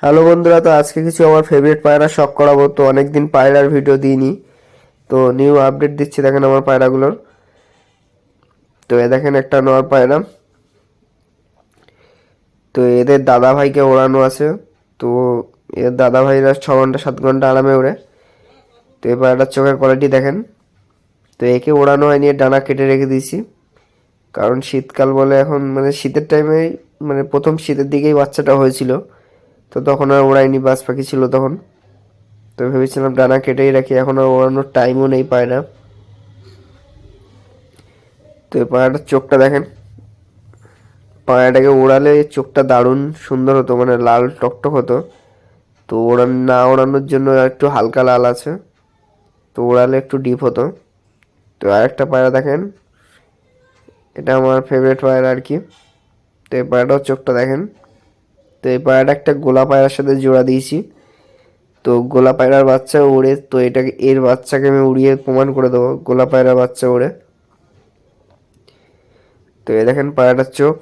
Hello বন্ধুরা, তো আজকে কিছু আমার ফেভারিট পায়রা শখ করাবো। তো অনেকদিন পায়রার ভিডিও দিইনি, তো নিউ আপডেট দিচ্ছি। দেখেন আমার পায়রাগুলোর। তো এ দেখেন একটা নর পায়রা। তো এদের দাদা ভাইকে ওড়ানো আছে। তো এর দাদা ভাইরা 6 ঘন্টা 7 ঘন্টা আরামে ওড়ে। তো এই পায়রাটার চোখের কোয়ালিটি দেখেন। তো একে ওড়ানো হয়নি, এর ডানা কেটে রেখে দিয়েছি, কারণ শীতকাল বলে এখন মানে শীতের টাইমে, মানে প্রথম শীতের দিকেই বাচ্চাটা হয়েছিল। তো তখন আর ওড়াইনি, বাজ পাখি ছিল তখন। তো ভেবেছিলাম ডানা কেটেই রাখি, এখন আর ওড়ানোর টাইমও নেই পায়রা। তো এই পায়রাটার চোখটা দেখেন। পায়রাটাকে ওড়ালে চোখটা দারুণ সুন্দর হতো, মানে লাল টকটক হতো। তো ওড়ানোর জন্য একটু হালকা লাল আছে, তো ওড়ালে একটু ডিপ হতো। তো আরেকটা পায়রা দেখেন, এটা আমার ফেভারিট পায়রা আর কি। তো এই পায়রাটার চোখটা দেখেন। তো এই পায়রাটা একটা গোলা পায়রার সাথে জোড়া দিয়েছি। তো গোলা পায়রার বাচ্চা ওড়ে, তো এটাকে এর বাচ্চাকে আমি উড়িয়ে প্রমাণ করে দেবো গোলা পায়রার বাচ্চা ওড়ে। তো এই দেখেন পায়রাটার চোখ।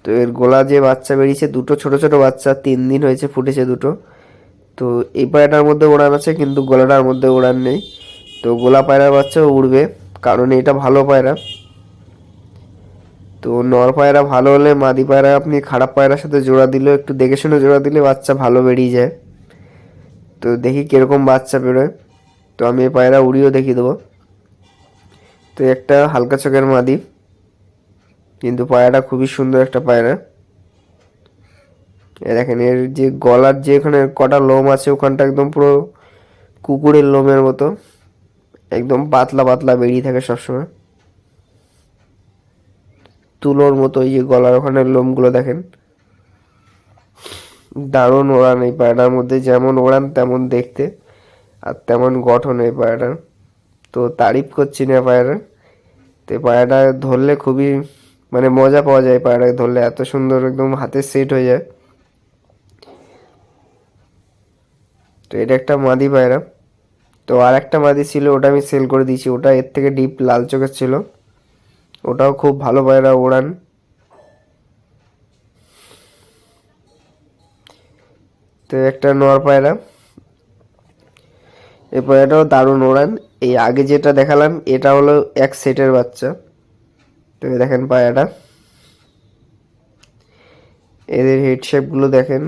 তো এর গোলা যে বাচ্চা বেরিয়েছে, দুটো ছোট ছোট বাচ্চা, 3 দিন হয়েছে, ফুটেছে দুটো। তো এই পায়রাটার মধ্যে উড়ান আছে, কিন্তু গলাটার মধ্যে উড়ান নেই। তো গোলা পায়রার বাচ্চাও উড়বে, কারণ এটা ভালো পায়রা। তো নর পায়রা ভালো হলে মাদি পায়রা আপনি খারাপ পায়রার সাথে জোড়া দিলেও একটু দেখে শুনে জোড়া দিলে বাচ্চা ভালো বেরিয়ে যায়। তো দেখি কিরকম বাচ্চা বেরোয়। তো আমি এই পায়রা উড়িয়েও দেখিয়ে দেবো। তো একটা হালকা চোখের মাদি, কিন্তু পায়রাটা খুবই সুন্দর একটা পায়রা। এ দেখেন এর যে গলার যে এখানে কটা লোম আছে, ওখানটা একদম পুরো কুকুরের লোমের মতো, একদম পাতলা পাতলা বেরিয়ে থাকে সবসময়, তুলোর মতো। এই যে গলার ওখানে লোমগুলো দেখেন। দারুণ ওড়ান এই পায়রাটার মধ্যে, যেমন ওড়ান তেমন দেখতে, আর তেমন গঠন এই পায়রাটার। তো তারিফ করছি না পায়রা। তো এই পায়রাটা ধরলে খুবই মানে মজা পাওয়া যায়, পায়রাটাকে ধরলে এত সুন্দর একদম হাতে সেট হয়ে যায়। তো এটা একটা মাদি পায়রা। তো আর একটা মাদি ছিল, ওটা আমি সেল করে দিয়েছি। ওটা এর থেকে ডিপ লাল চোখের ছিল, ওটাও খুব ভালো পায়রা ওড়ান। তো একটা নর পায়রা, এই পায়রাটাও দারুণ ওড়ান। এই আগে যেটা দেখালাম এটা হলো এক সেটের বাচ্চা। তো এই দেখেন পায়রাটা, এদের হেড শেপগুলো দেখেন।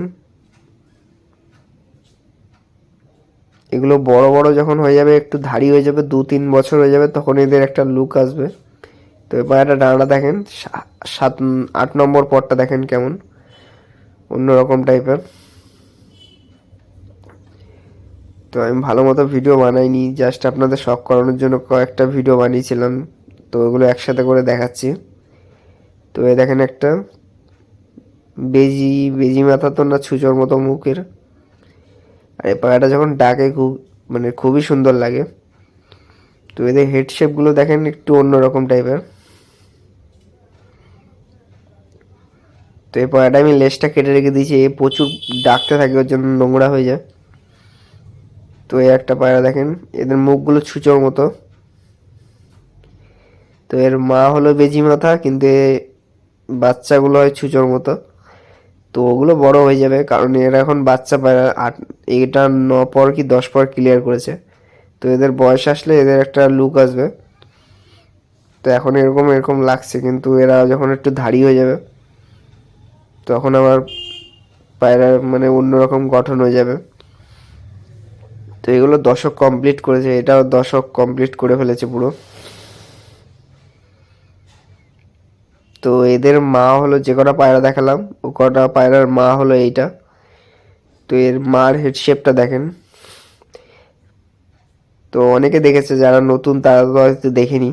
এগুলো বড় বড় যখন হয়ে যাবে, একটু ধাড়ি হয়ে যাবে, 2-3 বছর হয়ে যাবে, তখন এদের একটা লুক আসবে। তো এই পায়রাটা ডানাটা দেখেন, 7-8 নম্বর পরটা দেখেন কেমন অন্যরকম টাইপের। তো আমি ভালো মতো ভিডিও বানাইনি, জাস্ট আপনাদের শখ করানোর জন্য কয়েকটা ভিডিও বানিয়েছিলাম। তো ওগুলো একসাথে করে দেখাচ্ছি। তো এই দেখেন একটা বেজি, বেজি মাথা তো না, ছুঁচোর মতো মুখের। আর এই পায়রাটা যখন ডাকে খুব মানে খুবই সুন্দর লাগে। তো এদের হেড শেপগুলো দেখেন একটু অন্যরকম টাইপের। তো এই পায়রাটা আমি লেজটা কেটে রেখে দিয়েছি, এ প্রচুর ডাকতে থাকে, ওর জন্য নোংরা হয়ে যায়। তো এই একটা পায়রা দেখেন, এদের মুখগুলো ছুঁচোর মতো। তো এর মা হলো বেজি মাথা, কিন্তু বাচ্চাগুলো হয় ছুঁচোর মতো। তো ওগুলো বড় হয়ে যাবে, কারণ এরা এখন বাচ্চা পায়রা। এটা 9 পর কি 10 পর ক্লিয়ার করেছে। তো এদের বয়স আসলে এদের একটা লুক আসবে। তো এখন এরকম এরকম লাগছে, কিন্তু এরা যখন একটু ধাড়ি হয়ে যাবে, তখন আবার পায়রার মানে অন্যরকম গঠন হয়ে যাবে। তো এগুলো দশক কমপ্লিট করেছে, এটাও দশক কমপ্লিট করে ফেলেছে পুরো। তো এদের মা হলো যে কটা পায়রা দেখালাম, ও কটা পায়রার মা হলো এইটা। তো এর মার হেড শেপটা দেখেন। তো অনেকে দেখেছে, যারা নতুন তারা তো হয়তো দেখেনি,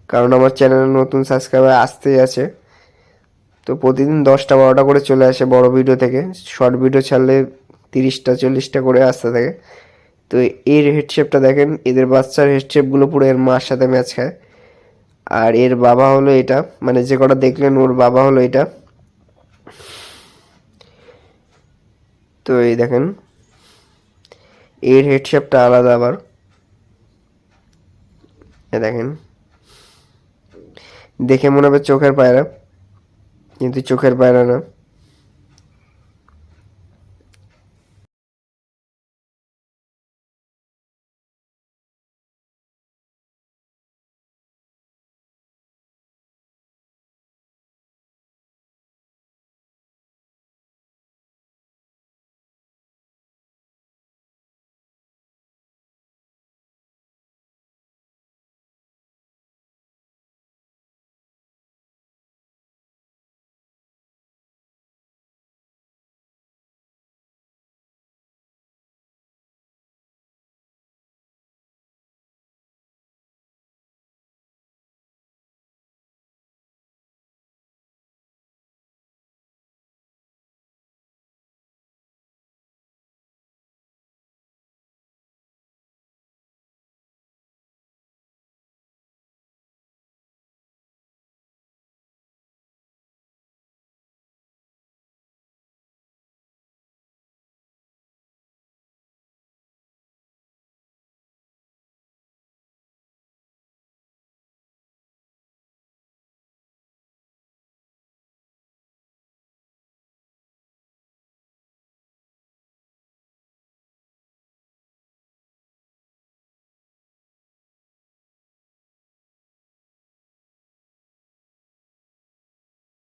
কারণ আমার চ্যানেলে নতুন সাবস্ক্রাইবার আসতেই আছে। তো প্রতিদিন 10টা 12টা করে চলে আসে বড় ভিডিও থেকে, শর্ট ভিডিও ছাড়লে 30টা 40টা করে আসতে থাকে। তো এর হেড শেপটা দেখেন, এদের বাচ্চার হেড শেপগুলো পুরো এর মার সাথে ম্যাচ খায়। আর এর বাবা হলো এটা, মানে যে কটা দেখলেন ওর বাবা হলো এটা। তো এই দেখেন এর হেড শেপটা আলাদা আবার। এ দেখেন, দেখে মনে হবে চোখের পায়রা, কিন্তু চোখের পায়রা না।